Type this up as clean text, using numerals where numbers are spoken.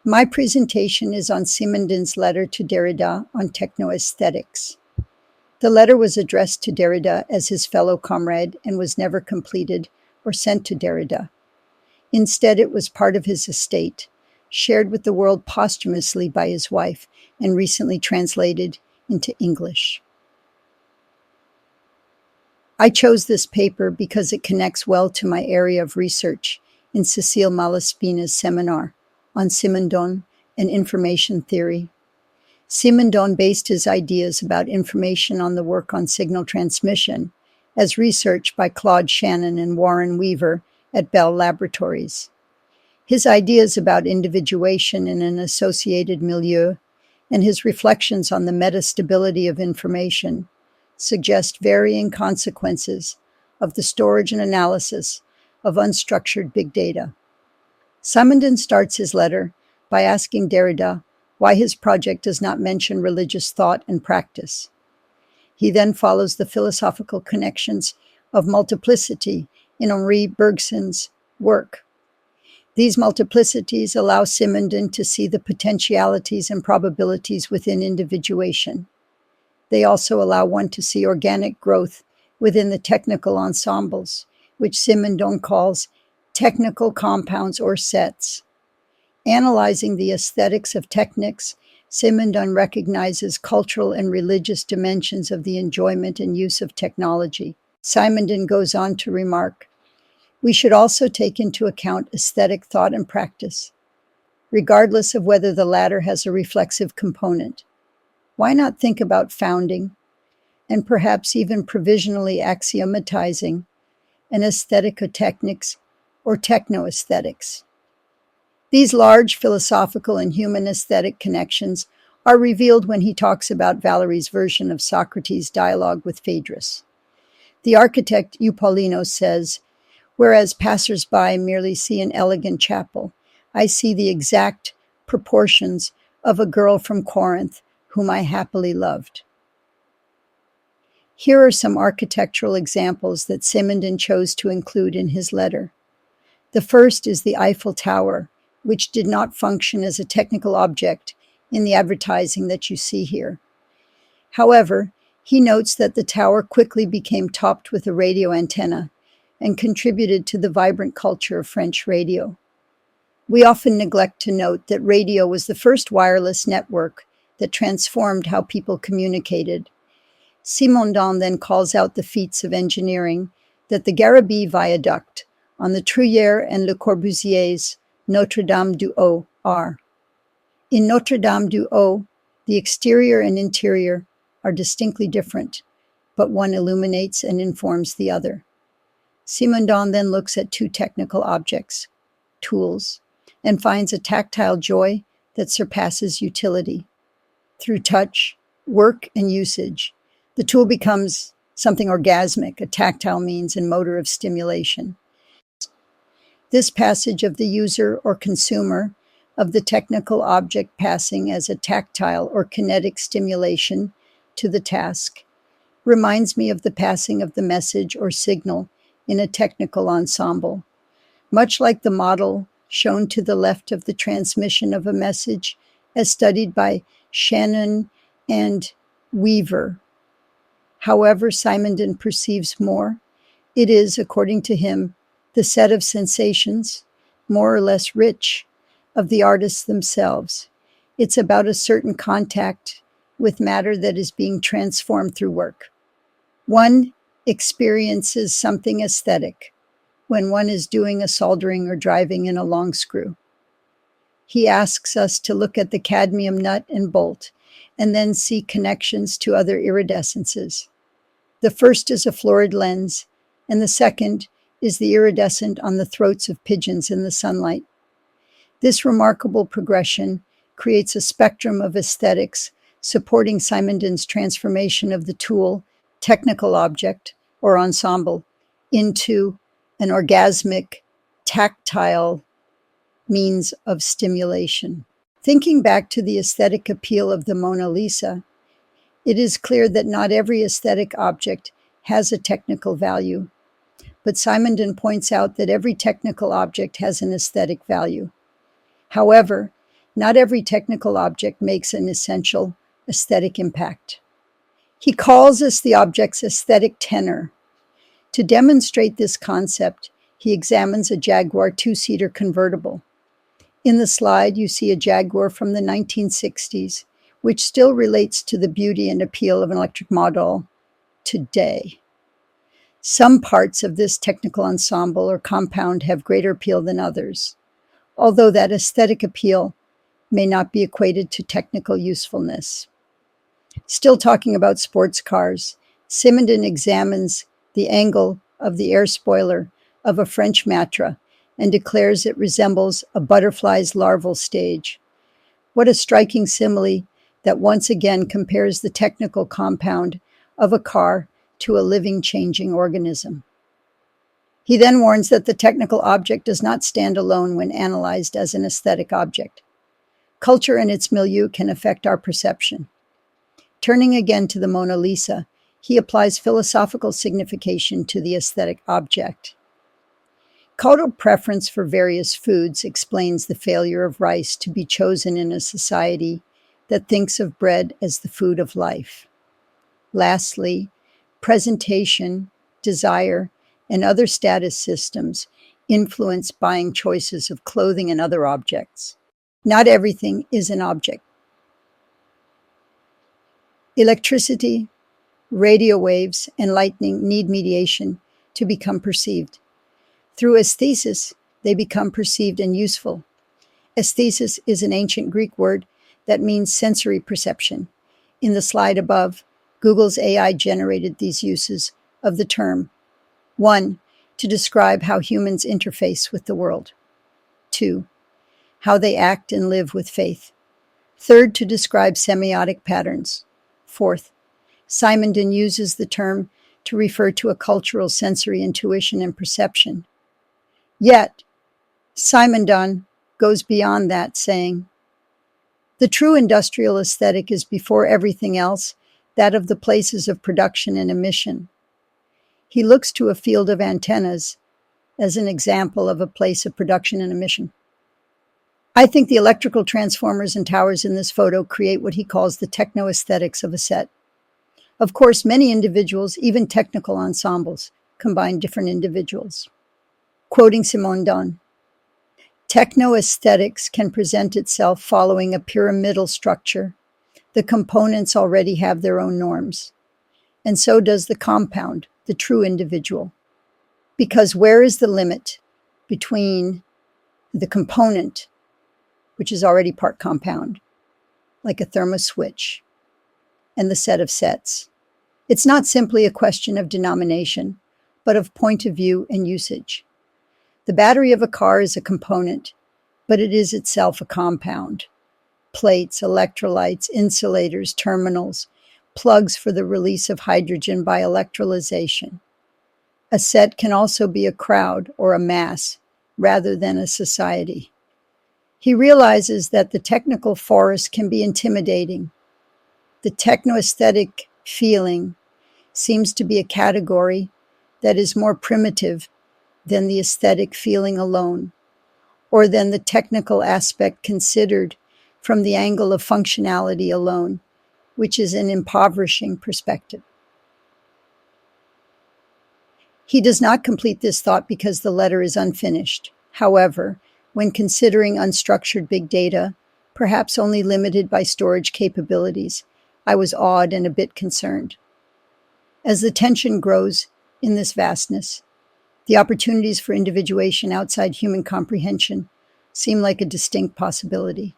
My presentation is on Simondon's letter to Derrida on technoaesthetics. The letter was addressed to Derrida as his fellow comrade and was never completed or sent to Derrida. Instead, it was part of his estate, shared with the world posthumously by his wife and recently translated into English. I chose this paper because it connects well to my area of research in Cecile Malaspina's seminar on Simondon and information theory. Simondon based his ideas about information on the work on signal transmission, as researched by Claude Shannon and Warren Weaver at Bell Laboratories. His ideas about individuation in an associated milieu and his reflections on the metastability of information suggest varying consequences of the storage and analysis of unstructured big data. Simondon starts his letter by asking Derrida why his project does not mention religious thought and practice. He then follows the philosophical connections of multiplicity in Henri Bergson's work. These multiplicities allow Simondon to see the potentialities and probabilities within individuation. They also allow one to see organic growth within the technical ensembles, which Simondon calls technical compounds or sets. Analyzing the aesthetics of technics, Simondon recognizes cultural and religious dimensions of the enjoyment and use of technology. Simondon goes on to remark, we should also take into account aesthetic thought and practice, regardless of whether the latter has a reflexive component. Why not think about founding, and perhaps even provisionally axiomatizing, an aestheticotechnics or technoaesthetics? These large philosophical and human aesthetic connections are revealed when he talks about Valerie's version of Socrates' dialogue with Phaedrus. The architect Eupolino says, whereas passers-by merely see an elegant chapel, I see the exact proportions of a girl from Corinth whom I happily loved. Here are some architectural examples that Simondon chose to include in his letter. The first is the Eiffel Tower, which did not function as a technical object in the advertising that you see here. However, he notes that the tower quickly became topped with a radio antenna and contributed to the vibrant culture of French radio. We often neglect to note that radio was the first wireless network that transformed how people communicated. Simondon then calls out the feats of engineering that the Garabie Viaduct on the Truyère and Le Corbusier's Notre-Dame-du-Haut are. In Notre-Dame-du-Haut, the exterior and interior are distinctly different, but one illuminates and informs the other. Simondon then looks at two technical objects, tools, and finds a tactile joy that surpasses utility. Through touch, work, and usage, the tool becomes something orgasmic, a tactile means and motor of stimulation. This passage of the user or consumer of the technical object passing as a tactile or kinetic stimulation to the task reminds me of the passing of the message or signal in a technical ensemble. Much like the model shown to the left of the transmission of a message as studied by Shannon and Weaver. However, Simondon perceives more. It is, according to him, the set of sensations, more or less rich, of the artists themselves. It's about a certain contact with matter that is being transformed through work. One experiences something aesthetic when one is doing a soldering or driving in a long screw. He asks us to look at the cadmium nut and bolt and then see connections to other iridescences. The first is a florid lens, and the second is the iridescent on the throats of pigeons in the sunlight. This remarkable progression creates a spectrum of aesthetics supporting Simondon's transformation of the tool, technical object, or ensemble into an orgasmic, tactile means of stimulation. Thinking back to the aesthetic appeal of the Mona Lisa, it is clear that not every aesthetic object has a technical value, but Simondon points out that every technical object has an aesthetic value. However, Not every technical object makes an essential aesthetic impact. He calls this the object's aesthetic tenor. To demonstrate this concept, he examines a Jaguar two-seater convertible. In the slide, you see a Jaguar from the 1960s, which still relates to the beauty and appeal of an electric model today. Some parts of this technical ensemble or compound have greater appeal than others, although that aesthetic appeal may not be equated to technical usefulness. Still talking about sports cars, Simondon examines the angle of the air spoiler of a French Matra and declares it resembles a butterfly's larval stage. What a striking simile that once again compares the technical compound of a car to a living, changing organism. He then warns that the technical object does not stand alone when analyzed as an aesthetic object. Culture and its milieu can affect our perception. Turning again to the Mona Lisa, he applies philosophical signification to the aesthetic object. Cultural preference for various foods explains the failure of rice to be chosen in a society that thinks of bread as the food of life. Lastly, presentation, desire, and other status systems influence buying choices of clothing and other objects. Not everything is an object. Electricity, radio waves, and lightning need mediation to become perceived. Through aesthesis, they become perceived and useful. Aesthesis is an ancient Greek word that means sensory perception. In the slide above, Google's AI generated these uses of the term. 1. To describe how humans interface with the world. 2. How they act and live with faith. 3rd, to describe semiotic patterns. 4th, Simondon uses the term to refer to a cultural sensory intuition and perception. Yet, Simondon goes beyond that, saying, the true industrial aesthetic is before everything else that of the places of production and emission. He looks to a field of antennas as an example of a place of production and emission. I think the electrical transformers and towers in this photo create what he calls the techno-aesthetics of a set. Of course, many individuals, even technical ensembles, combine different individuals. Quoting Simondon, techno-aesthetics can present itself following a pyramidal structure. The components already have their own norms. And so does the compound, the true individual. Because where is the limit between the component, which is already part compound, like a thermoswitch, and the set of sets? It's not simply a question of denomination, but of point of view and usage. The battery of a car is a component, but it is itself a compound. Plates, electrolytes, insulators, terminals, plugs for the release of hydrogen by electrolyzation. A set can also be a crowd or a mass, rather than a society. He realizes that the technical forest can be intimidating. The techno-aesthetic feeling seems to be a category that is more primitive than the aesthetic feeling alone, or than the technical aspect considered from the angle of functionality alone, which is an impoverishing perspective. He does not complete this thought because the letter is unfinished. However, when considering unstructured big data, perhaps only limited by storage capabilities, I was awed and a bit concerned. As the tension grows in this vastness, the opportunities for individuation outside human comprehension seem like a distinct possibility.